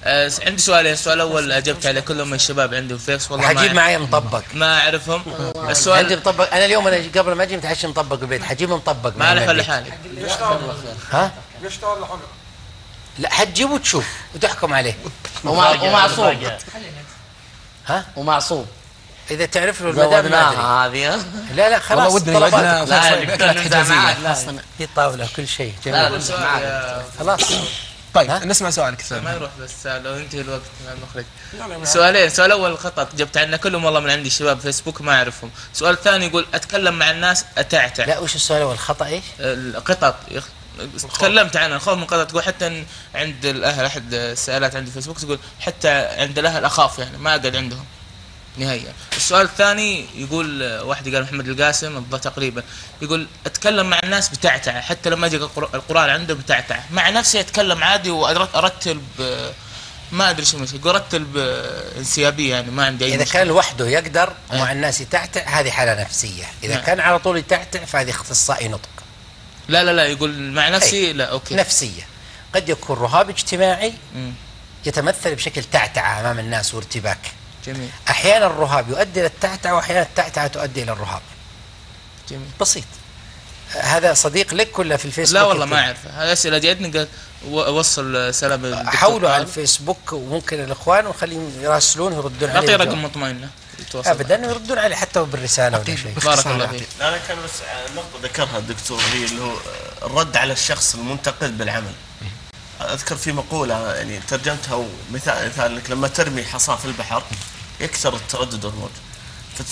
عندي سؤالين. السؤال الاول اجبت عليه كلهم من الشباب عندي فيكس، والله حجيب معي مطبق ما اعرفهم. السؤال عندي مطبق. انا اليوم قبل ما اجي متعشى مطبق بالبيت، حجيب مطبق ما له حل حالي. ها يشتغل لحاله. لا حتجيب وتشوف وتحكم عليه. ومعصوب. ها ومعصوب اذا تعرف له المدام هذه. لا خلاص ودنا لا في طاوله كل شيء جميل. خلاص طيب نسمع سؤالك ثاني. ما يروح بس لو ينتهي الوقت مع المخرج. سؤالين. السؤال الاول خطأ جبت عنه كلهم والله من عندي شباب فيسبوك ما اعرفهم. السؤال الثاني يقول اتكلم مع الناس اتعتع. لا وش السؤال الاول الخطأ ايش؟ القطط تكلمت عنها الخوف من قطط. تقول حتى عند الاهل، احد السائلات عندي فيسبوك تقول حتى عند الاهل اخاف يعني ما اقعد عندهم نهائيا. السؤال الثاني يقول واحد قال محمد القاسم تقريبا، يقول اتكلم مع الناس بتعتع، حتى لما اجي القرآن عنده بتعتع مع نفسي، اتكلم عادي وارتل ما ادري شو مش يقول ارتل بانسيابيه يعني ما عندي اي اذا مشكلة. كان لوحده يقدر ومع الناس يتعتع هذه حاله نفسيه، اذا كان على طول يتعتع فهذه اختصائي نطق. لا يقول مع نفسي لا اوكي نفسيه. قد يكون رهاب اجتماعي يتمثل بشكل تعتعه امام الناس وارتباك. جميل. احيانا الرهاب يؤدي الى التعتعه واحيانا التعتعه تؤدي الى الرهاب. جميل. بسيط. هذا صديق لك ولا في الفيسبوك؟ لا والله ما اعرف، هذه اسئله جاتني قال وصل سلام. حولوا على الفيسبوك وممكن الاخوان وخليهم يراسلون يردون عليه. اعطي رقم مطمئن ابدا يردون عليه حتى بالرساله ولا شيء. بارك الله فيك. انا كان بس نقطه ذكرها الدكتور هي اللي هو الرد على الشخص المنتقد بالعمل. اذكر في مقوله يعني ترجمتها ومثال انك لما ترمي حصاه في البحر يكثر التردد والموج،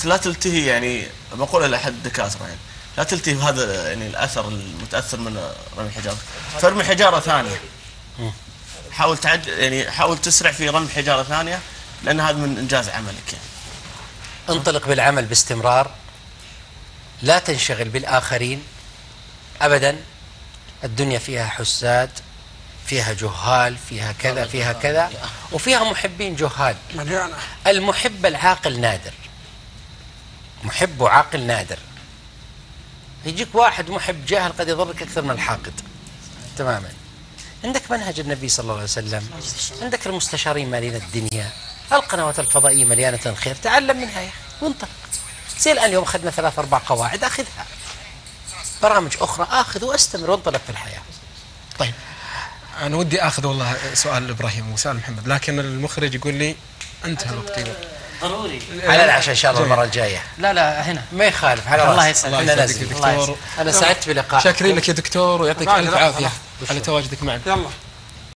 فلا تلتهي يعني مقوله لاحد الدكاتره يعني لا تلتهي بهذا يعني الاثر المتاثر من رمي الحجاره، فرمي حجاره ثانيه. حاول يعني حاول تسرع في رمي حجاره ثانيه لان هذا من انجاز عملك يعني. انطلق بالعمل باستمرار، لا تنشغل بالاخرين ابدا. الدنيا فيها حساد، فيها جهال، فيها كذا فيها كذا، وفيها محبين جهال. المحب العاقل نادر، محب وعاقل نادر. يجيك واحد محب جاهل قد يضرك أكثر من الحاقد تماما. عندك منهج النبي صلى الله عليه وسلم، عندك المستشارين مالين الدنيا، القنوات الفضائية مليانة الخير، تعلم منها يا أخي وانطلق. زي الآن اليوم أخذنا 3-4 قواعد، أخذها. برامج أخرى أخذ واستمر وانطلق في الحياة. طيب أنا ودي أخذ والله سؤال إبراهيم وسؤال محمد، لكن المخرج يقول لي انتهى الوقت. يقول ضروري على العشاء إن شاء الله المرة الجاية. لا هنا ما يخالف. على الله راسي. يسعدك. أنا لازم. دكتور. أنا سعدت بلقائك. شاكرين لك يا دكتور ويعطيك ألف عافية على تواجدك معنا. يلا